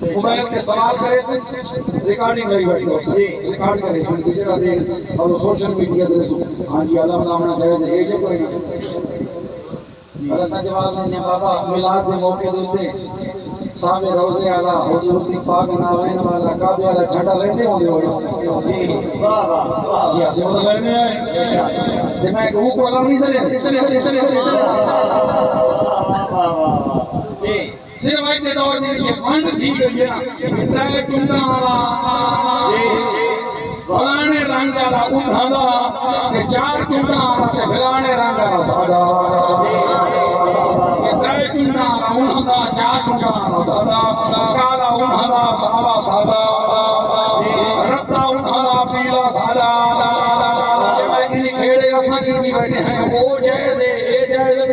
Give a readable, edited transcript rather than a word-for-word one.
mobile کے سوال کرے سے ریکارڈنگ لگی بیٹھی ہو ریکارڈ کرے سے جگہ دے اور سوشل میڈیا دے ہاں جی علم نامنا چاہے سے یہ جو کوئی اللہ سا جواب نے بابا میلاد کے موقع دیتے صاحب روزے آلا حضور دی پاک ناوین والا کعبے والا جھنڈا لیندے ہوندے ہو جی واہ واہ جی اسے وہ لیندے ہیں تے میں کہ وہ کو علم نہیں چلے صرف ایک دور میں یہ بند تھی گئی ہے نا اتنے چندہ والا فلانے رنگ والا انہالا کہ چار چندہ والا کہ فلانے رنگ والا سادا اتنے چندہ والا انہالا چار چندہ والا سادا کالا انہالا سالا سادا رتا انہالا پیلا سادا جب ایکنی کھیڑے اسا کی بھی بیٹھے ہیں وہ جیسے یہ جیسے